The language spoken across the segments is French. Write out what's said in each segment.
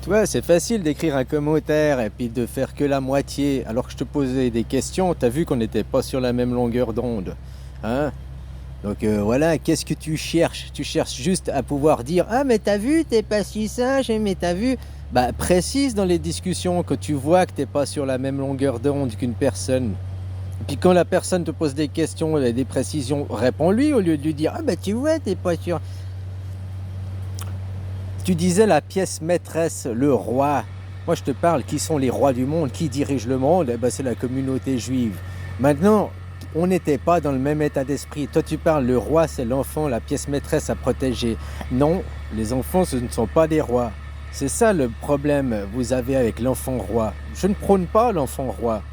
Tu vois, c'est facile d'écrire un commentaire et puis de faire que la moitié, alors que je te posais des questions, t'as vu qu'on n'était pas sur la même longueur d'onde. Hein? Donc voilà, qu'est-ce que tu cherches? Tu cherches juste à pouvoir dire: «Ah mais t'as vu, t'es pas si sage, mais t'as vu?» Bah précise dans les discussions que tu vois que t'es pas sur la même longueur d'onde qu'une personne. Puis quand la personne te pose des questions et des précisions, réponds-lui au lieu de lui dire: «Ah bah tu vois, t'es pas sûr.» Tu disais la pièce maîtresse, le roi. Moi, je te parle, qui sont les rois du monde? Qui dirige le monde? Eh ben, c'est la communauté juive. Maintenant, on n'était pas dans le même état d'esprit. Toi, tu parles, le roi, c'est l'enfant, la pièce maîtresse à protéger. Non, les enfants, ce ne sont pas des rois. C'est ça le problème que vous avez avec l'enfant roi. Je ne prône pas l'enfant roi.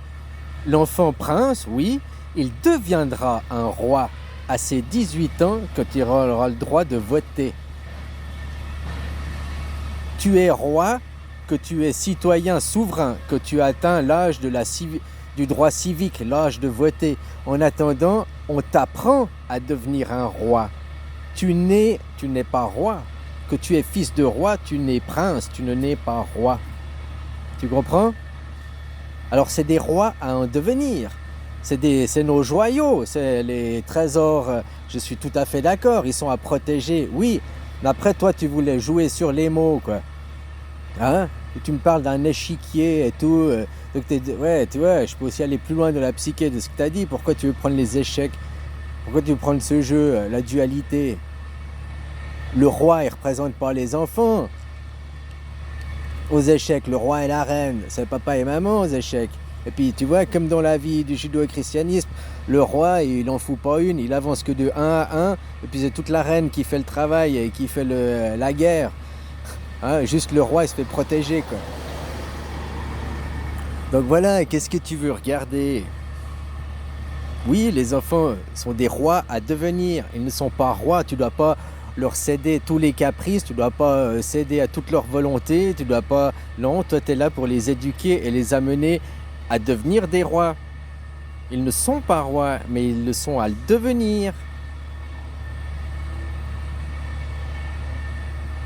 L'enfant prince, oui, il deviendra un roi à ses 18 ans quand il aura le droit de voter. Tu es roi, que tu es citoyen souverain, que tu as atteint l'âge du droit civique, l'âge de voter. En attendant, on t'apprend à devenir un roi. Tu n'es pas roi. Que tu es fils de roi, tu n'es prince, tu ne n'es pas roi. Tu comprends? Alors c'est des rois à en devenir. C'est nos joyaux, c'est les trésors. Je suis tout à fait d'accord, ils sont à protéger, oui. Mais après, toi, tu voulais jouer sur les mots, quoi. Hein? Et tu me parles d'un échiquier et tout. Donc ouais, tu vois, je peux aussi aller plus loin de la psyché de ce que tu as dit. Pourquoi tu veux prendre les échecs? Pourquoi tu veux prendre ce jeu, la dualité? Le roi, il représente pas les enfants. Aux échecs, le roi et la reine, c'est papa et maman aux échecs. Et puis, tu vois, comme dans la vie du judo-christianisme, le roi, il en fout pas une, il avance que de 1 à 1, et puis c'est toute la reine qui fait le travail et qui fait la guerre. Hein, juste le roi, il se fait protéger, quoi. Donc voilà, qu'est-ce que tu veux regarder? Oui, les enfants sont des rois à devenir. Ils ne sont pas rois, tu ne dois pas leur céder tous les caprices, tu ne dois pas céder à toute leur volonté, tu dois pas... Non, toi, tu es là pour les éduquer et les amener à devenir des rois. Ils ne sont pas rois, mais ils le sont à le devenir.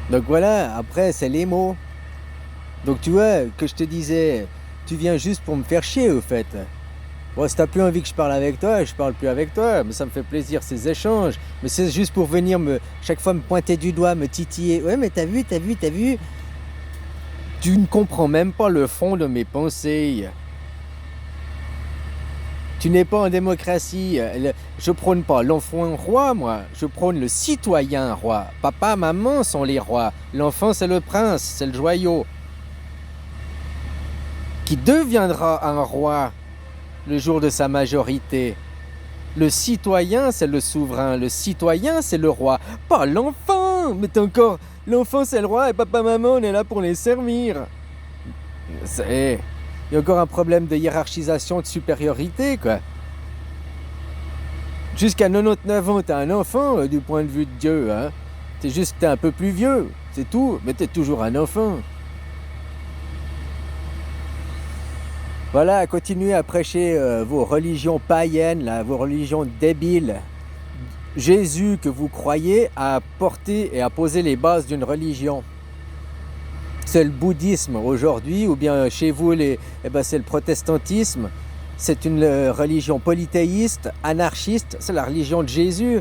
Donc voilà, après, c'est les mots. Donc tu vois, que je te disais, tu viens juste pour me faire chier, au fait. Bon, si t'as plus envie que je parle avec toi, je parle plus avec toi, mais ça me fait plaisir ces échanges. Mais c'est juste pour venir chaque fois me pointer du doigt, me titiller. Ouais, mais t'as vu, t'as vu, t'as vu. Tu ne comprends même pas le fond de mes pensées. Tu n'es pas en démocratie. Je prône pas l'enfant roi, moi. Je prône le citoyen roi. Papa, maman sont les rois. L'enfant, c'est le prince, c'est le joyau. Qui deviendra un roi le jour de sa majorité. Le citoyen, c'est le souverain. Le citoyen, c'est le roi. Pas l'enfant. Mais t'es encore... L'enfant, c'est le roi et papa, maman, on est là pour les servir. Il y a encore un problème de hiérarchisation, de supériorité, quoi. Jusqu'à 99 ans, t'es un enfant du point de vue de Dieu. Hein. T'es un peu plus vieux, c'est tout. Mais t'es toujours un enfant. Voilà, continuez à prêcher vos religions païennes, là, vos religions débiles. Jésus que vous croyez a porté et a posé les bases d'une religion. C'est le bouddhisme aujourd'hui, ou bien chez vous, c'est le protestantisme. C'est une religion polythéiste, anarchiste, c'est la religion de Jésus.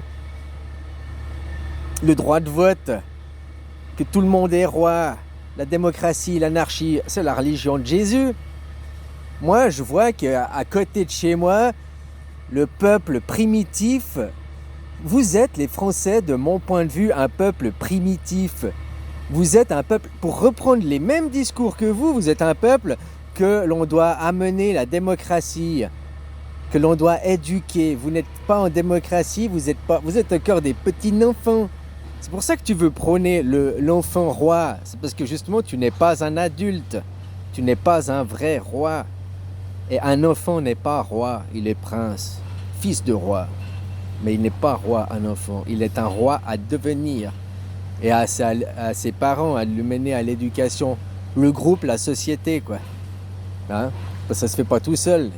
Le droit de vote, que tout le monde est roi, la démocratie, l'anarchie, c'est la religion de Jésus. Moi, je vois qu'à côté de chez moi, le peuple primitif, vous êtes les Français, de mon point de vue, un peuple primitif. Vous êtes un peuple, pour reprendre les mêmes discours que vous êtes un peuple que l'on doit amener la démocratie, que l'on doit éduquer. Vous n'êtes pas en démocratie, vous êtes encore des petits enfants. C'est pour ça que tu veux prôner l'enfant roi. C'est parce que justement, tu n'es pas un adulte. Tu n'es pas un vrai roi. Et un enfant n'est pas roi, il est prince, fils de roi. Mais il n'est pas roi, un enfant. Il est un roi à devenir. Et à ses parents, à le mener à l'éducation. Le groupe, la société, quoi. Hein? Parce que ça se fait pas tout seul.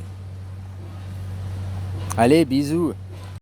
Allez, bisous.